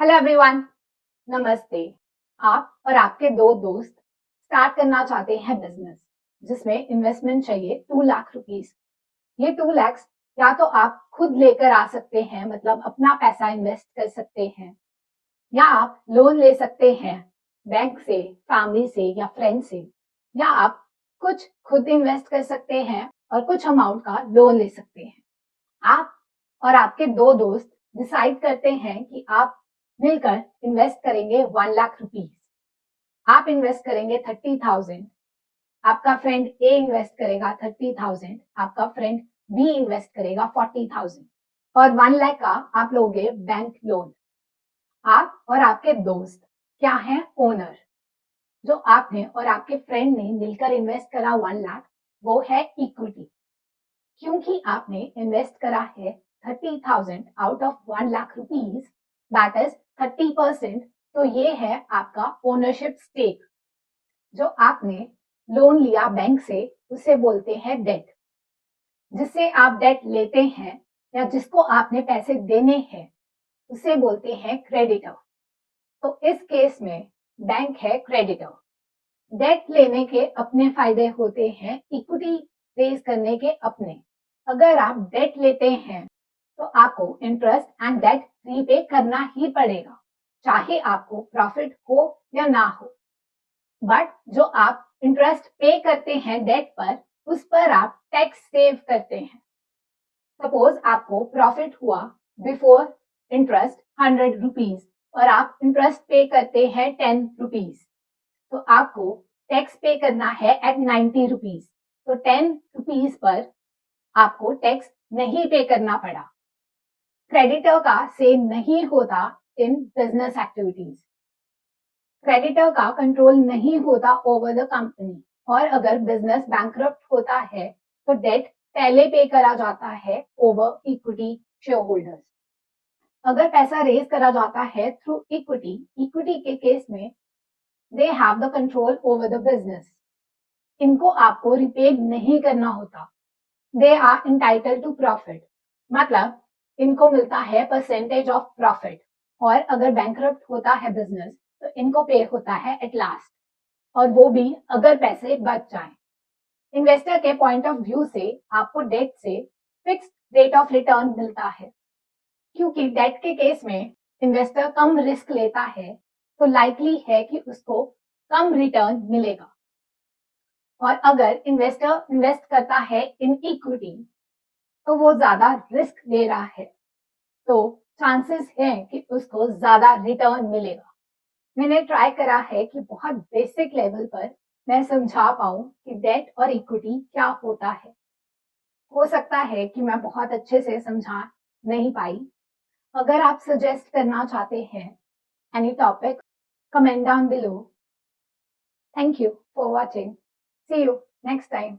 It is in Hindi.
हेलो एवरीवन, नमस्ते। आप और आपके दो दोस्त स्टार्ट करना चाहते हैं बिजनेस जिसमें इन्वेस्टमेंट चाहिए 2 लाख रुपीस। ये 2 लाख या तो आप खुद लेकर आ सकते हैं, मतलब अपना पैसा इन्वेस्ट कर सकते हैं, या आप लोन ले सकते हैं बैंक से, फैमिली से या फ्रेंड से, या आप कुछ खुद इन्वेस्ट कर सकते हैं और कुछ अमाउंट का लोन ले सकते हैं। आप और आपके दो दोस्त डिसाइड करते हैं कि आप मिलकर इन्वेस्ट करेंगे 1 लाख रुपीस। आप इन्वेस्ट करेंगे 30,000, आपका फ्रेंड ए इन्वेस्ट करेगा 30,000, आपका फ्रेंड बी इन्वेस्ट करेगा 40,000 और 1 लाख का आप लोगे बैंक लोन। आप और आपके दोस्त क्या हैं? ओनर। जो आपने और आपके फ्रेंड ने मिलकर इन्वेस्ट करा 1 लाख, वो है इक्विटी। क्योंकि आपने इन्वेस्ट करा है 30,000 out of 1 lakh rupees, that is 30%, तो ये है आपका ओनरशिप स्टेक। जो आपने लोन लिया बैंक से उसे बोलते हैं डेट। जिससे आप डेट लेते हैं या जिसको आपने पैसे देने हैं उसे बोलते हैं क्रेडिटर। तो इस केस में बैंक है क्रेडिटर। डेट लेने के अपने फायदे होते हैं, इक्विटी रेज करने के अपने। अगर आप डेट लेते हैं तो आपको इंटरेस्ट एंड डेट रीपे करना ही पड़ेगा, चाहे आपको प्रॉफिट हो या ना हो। बट जो आप इंटरेस्ट पे करते हैं डेट पर, उस पर आप टैक्स सेव करते हैं। सपोज आपको प्रॉफिट हुआ बिफोर इंटरेस्ट 100 रुपीज और आप इंटरेस्ट पे करते हैं 10 रुपीज, तो आपको टैक्स पे करना है एट 90 रुपीज। तो 10 रुपीज पर आपको टैक्स नहीं पे करना पड़ा। क्रेडिटर का सेम नहीं होता इन बिजनेस एक्टिविटीज। क्रेडिटर का कंट्रोल नहीं होता ओवर द कंपनी, और अगर बिजनेस बैंकरप्ट होता है तो डेट पहले पे करा जाता है ओवर इक्विटी शेयर होल्डर्स। अगर पैसा रेज करा जाता है थ्रू इक्विटी, इक्विटी के केस में they have the control over the business. इनको आपको रिपे नहीं करना होता। They are entitled to profit, मतलब इनको मिलता है परसेंटेज ऑफ प्रॉफिट। और अगर बैंकरप्ट होता है बिजनेस तो इनको पे होता है एट लास्ट, और वो भी अगर पैसे बच जाएं। इन्वेस्टर के पॉइंट ऑफ व्यू से आपको डेट से फिक्स्ड रेट ऑफ रिटर्न मिलता है। क्योंकि डेट के केस में इन्वेस्टर कम रिस्क लेता है तो लाइकली है कि उसको कम रिटर्न मिलेगा। और अगर इन्वेस्टर इन्वेस्ट करता है इन इक्विटी तो वो ज्यादा रिस्क ले रहा है, तो चांसेस हैं कि उसको ज्यादा रिटर्न मिलेगा। मैंने ट्राई करा है कि बहुत बेसिक लेवल पर मैं समझा पाऊं कि डेट और इक्विटी क्या होता है। हो सकता है कि मैं बहुत अच्छे से समझा नहीं पाई। अगर आप सजेस्ट करना चाहते हैं any topic, comment down below. Thank you for watching. See you next time.